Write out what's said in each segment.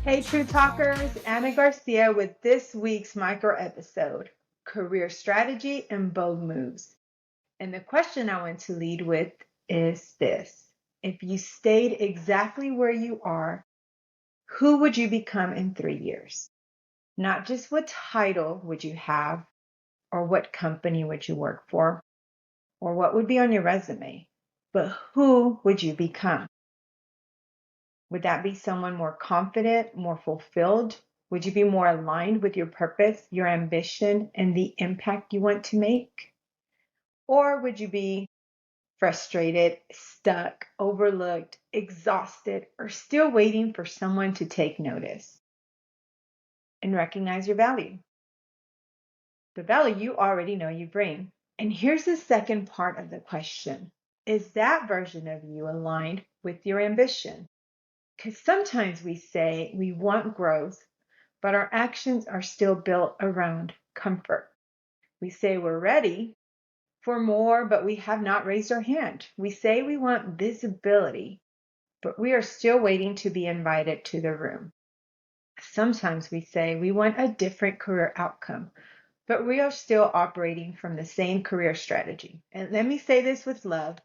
Hey, True Talkers, Anna Garcia with this week's micro episode, Career Strategy and Bold Moves. And the question I want to lead with is this. If you stayed exactly where you are, who would you become in 3 years? Not just what title would you have, or what company would you work for, or what would be on your resume, but who would you become? Would that be someone more confident, more fulfilled? Would you be more aligned with your purpose, your ambition, and the impact you want to make? Or would you be frustrated, stuck, overlooked, exhausted, or still waiting for someone to take notice and recognize your value? The value you already know you bring. And here's the second part of the question. Is that version of you aligned with your ambition? Because sometimes we say we want growth, but our actions are still built around comfort. We say we're ready for more, but we have not raised our hand. We say we want visibility, but we are still waiting to be invited to the room. Sometimes we say we want a different career outcome, but we are still operating from the same career strategy. And let me say this with love,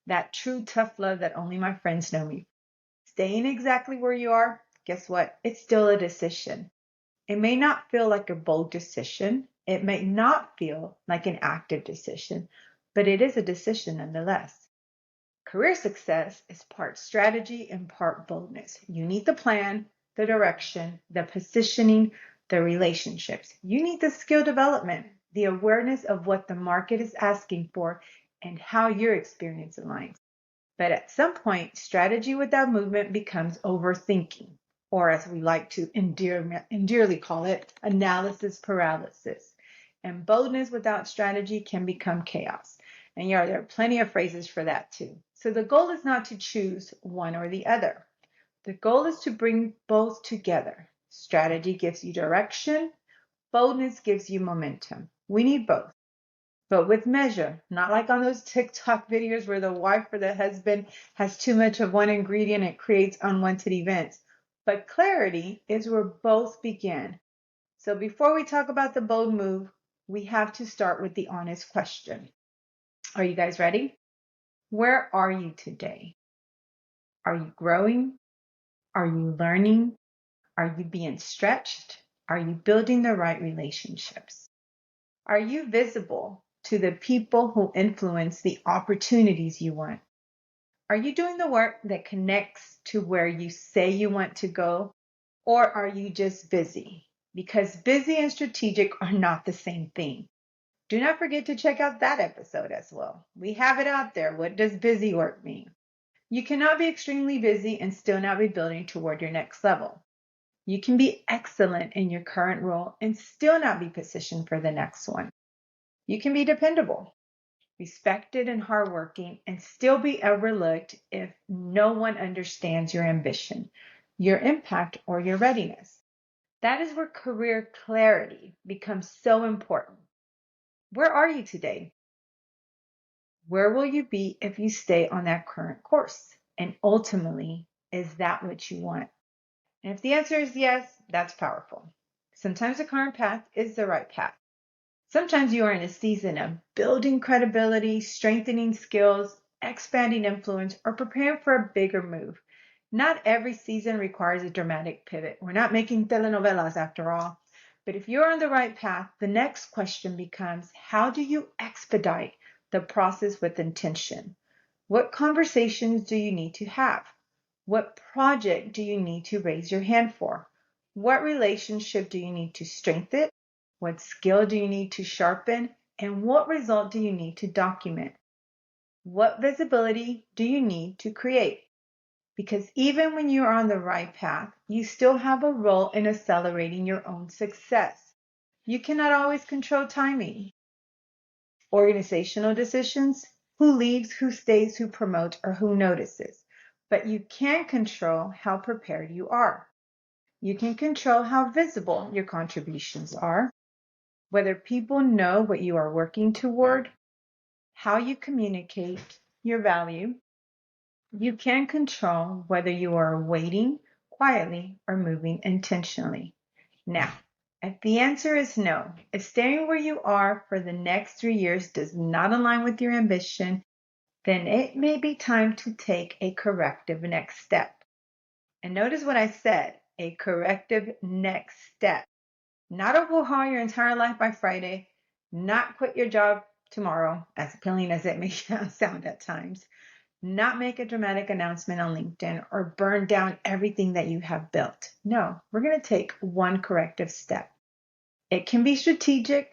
that true tough love that only my friends know me. Staying exactly where you are, guess what? It's still a decision. It may not feel like a bold decision. It may not feel like an active decision, but it is a decision nonetheless. Career success is part strategy and part boldness. You need the plan, the direction, the positioning, the relationships. You need the skill development, the awareness of what the market is asking for, and how your experience aligns. But at some point, strategy without movement becomes overthinking, or as we like to endearly call it, analysis paralysis. And boldness without strategy can become chaos. And yeah, there are plenty of phrases for that too. So the goal is not to choose one or the other. The goal is to bring both together. Strategy gives you direction, boldness gives you momentum. We need both, but with measure, not like on those TikTok videos where the wife or the husband has too much of one ingredient and creates unwanted events. But clarity is where both begin. So before we talk about the bold move, we have to start with the honest question. Are you guys ready? Where are you today? Are you growing? Are you learning? Are you being stretched? Are you building the right relationships? Are you visible to the people who influence the opportunities you want? Are you doing the work that connects to where you say you want to go? Or are you just busy? Because busy and strategic are not the same thing. Do not forget to check out that episode as well. We have it out there. What does busy work mean? You cannot be extremely busy and still not be building toward your next level. You can be excellent in your current role and still not be positioned for the next one. You can be dependable, respected, and hardworking, and still be overlooked if no one understands your ambition, your impact, or your readiness. That is where career clarity becomes so important. Where are you today? Where will you be if you stay on that current course? And ultimately, is that what you want? And if the answer is yes, that's powerful. Sometimes the current path is the right path. Sometimes you are in a season of building credibility, strengthening skills, expanding influence, or preparing for a bigger move. Not every season requires a dramatic pivot. We're not making telenovelas after all. But if you're on the right path, the next question becomes, how do you expedite the process with intention? What conversations do you need to have? What project do you need to raise your hand for? What relationship do you need to strengthen? What skill do you need to sharpen? And what result do you need to document? What visibility do you need to create? Because even when you are on the right path, you still have a role in accelerating your own success. You cannot always control timing, organizational decisions, who leaves, who stays, who promotes, or who notices. But you can control how prepared you are. You can control how visible your contributions are, whether people know what you are working toward, how you communicate your value. You can control whether you are waiting, quietly or moving intentionally? Now, if the answer is no, if staying where you are for the next 3 years does not align with your ambition, then it may be time to take a corrective next step. And notice what I said, a corrective next step. Not overhaul your entire life by Friday, not quit your job tomorrow, as appealing as it may sound at times, not make a dramatic announcement on LinkedIn or burn down everything that you have built. No, we're going to take one corrective step. It can be strategic,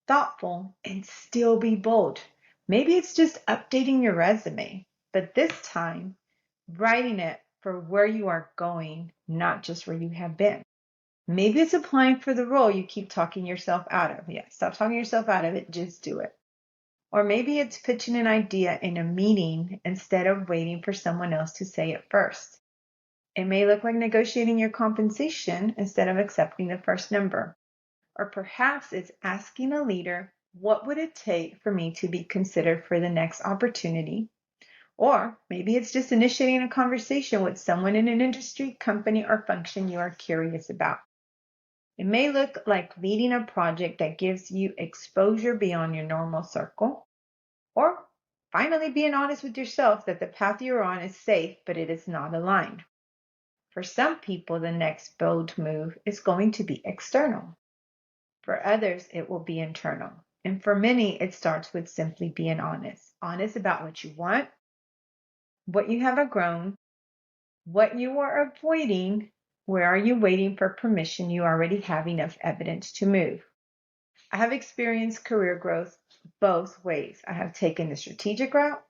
thoughtful, and still be bold. Maybe it's just updating your resume, but this time, writing it for where you are going, not just where you have been. Maybe it's applying for the role you keep talking yourself out of. Yeah, stop talking yourself out of it, just do it. Or maybe it's pitching an idea in a meeting instead of waiting for someone else to say it first. It may look like negotiating your compensation instead of accepting the first number. Or perhaps it's asking a leader, what would it take for me to be considered for the next opportunity? Or maybe it's just initiating a conversation with someone in an industry, company, or function you are curious about. It may look like leading a project that gives you exposure beyond your normal circle, or finally being honest with yourself that the path you're on is safe, but it is not aligned. For some people, the next bold move is going to be external. For others, it will be internal. And for many, it starts with simply being honest. Honest about what you want, what you have outgrown, what you are avoiding, where are you waiting for permission you already have enough evidence to move. I have experienced career growth both ways. I have taken the strategic route,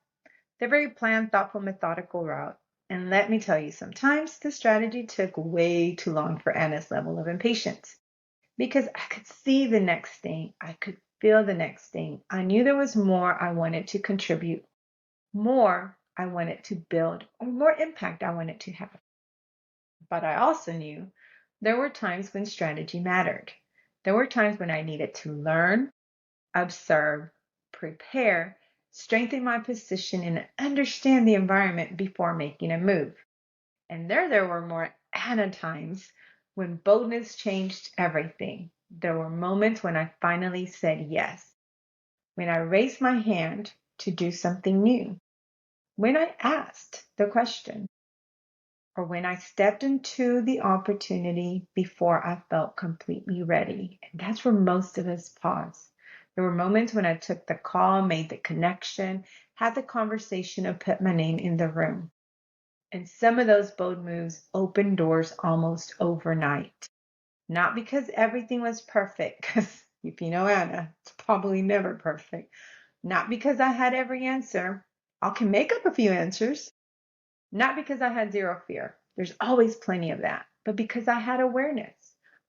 the very planned, thoughtful, methodical route. And let me tell you, sometimes the strategy took way too long for Anna's level of impatience because I could see the next thing. I could feel the next thing. I knew there was more I wanted to contribute, more I wanted to build, or more impact I wanted to have. But I also knew there were times when strategy mattered. There were times when I needed to learn, observe, prepare, strengthen my position, and understand the environment before making a move. And there were more Anna times when boldness changed everything. There were moments when I finally said yes, when I raised my hand to do something new, when I asked the question, or when I stepped into the opportunity before I felt completely ready. And that's where most of us pause. There were moments when I took the call, made the connection, had the conversation, and put my name in the room. And some of those bold moves opened doors almost overnight. Not because everything was perfect, because if you know Anna, it's probably never perfect. Not because I had every answer. I can make up a few answers. Not because I had zero fear. There's always plenty of that. But because I had awareness.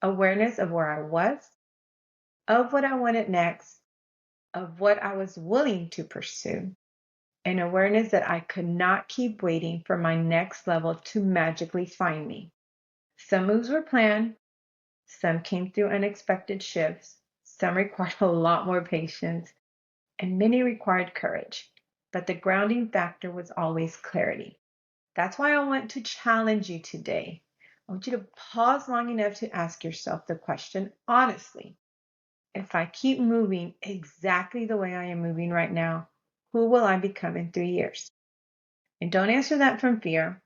Awareness of where I was, of what I wanted next, of what I was willing to pursue, and awareness that I could not keep waiting for my next level to magically find me. Some moves were planned, some came through unexpected shifts, some required a lot more patience, and many required courage. But the grounding factor was always clarity. That's why I want to challenge you today. I want you to pause long enough to ask yourself the question honestly. If I keep moving exactly the way I am moving right now, who will I become in 3 years? And don't answer that from fear.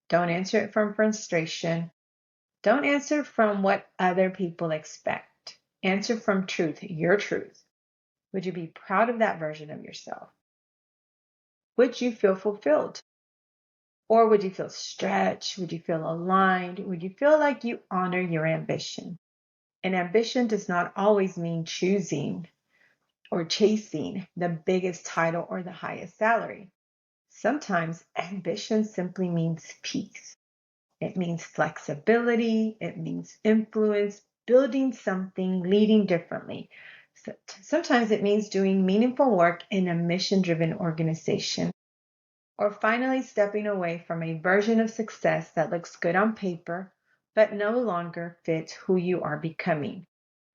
Don't answer it from frustration. Don't answer from what other people expect. Answer from truth, your truth. Would you be proud of that version of yourself? Would you feel fulfilled? Or would you feel stretched? Would you feel aligned? Would you feel like you honor your ambition? And ambition does not always mean choosing or chasing the biggest title or the highest salary. Sometimes ambition simply means peace. It means flexibility. It means influence, building something, leading differently. Sometimes it means doing meaningful work in a mission-driven organization, or finally stepping away from a version of success that looks good on paper, but no longer fits who you are becoming.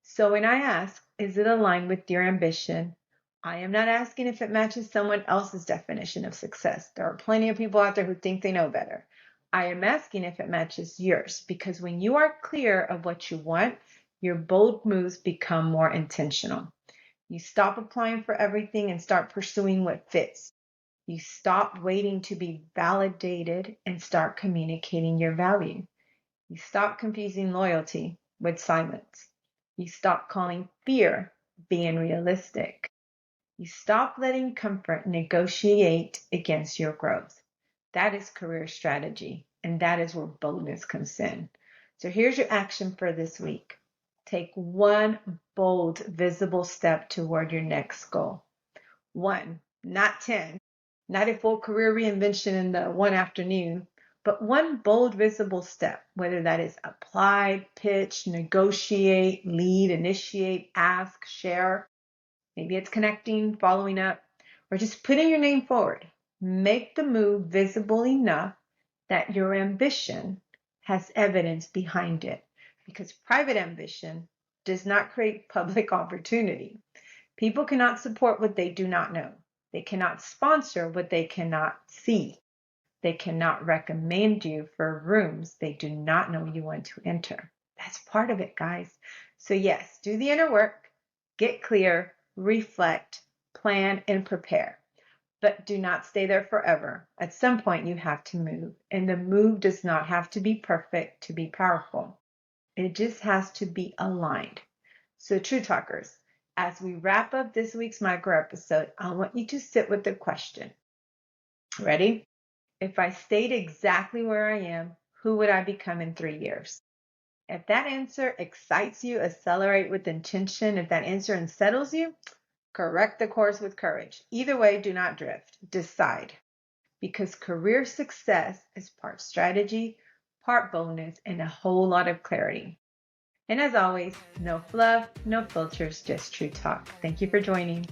So when I ask, is it aligned with your ambition? I am not asking if it matches someone else's definition of success. There are plenty of people out there who think they know better. I am asking if it matches yours, because when you are clear of what you want, your bold moves become more intentional. You stop applying for everything and start pursuing what fits. You stop waiting to be validated and start communicating your value. You stop confusing loyalty with silence. You stop calling fear being realistic. You stop letting comfort negotiate against your growth. That is career strategy, and that is where boldness comes in. So here's your action for this week. Take one bold, visible step toward your next goal. One, not 10, not a full career reinvention in the one afternoon, but one bold, visible step, whether that is apply, pitch, negotiate, lead, initiate, ask, share. Maybe it's connecting, following up, or just putting your name forward. Make the move visible enough that your ambition has evidence behind it, because private ambition does not create public opportunity. People cannot support what they do not know. They cannot sponsor what they cannot see. They cannot recommend you for rooms they do not know you want to enter. That's part of it, guys. So yes, do the inner work, get clear, reflect, plan, and prepare. But do not stay there forever. At some point, you have to move. And the move does not have to be perfect to be powerful. It just has to be aligned. So, True Talkers, as we wrap up this week's micro episode, I want you to sit with the question. Ready? If I stayed exactly where I am, who would I become in 3 years? If that answer excites you, accelerate with intention. If that answer unsettles you, correct the course with courage. Either way, do not drift. Decide. Because career success is part strategy, part boldness, and a whole lot of clarity. And as always, no fluff, no filters, just true talk. Thank you for joining.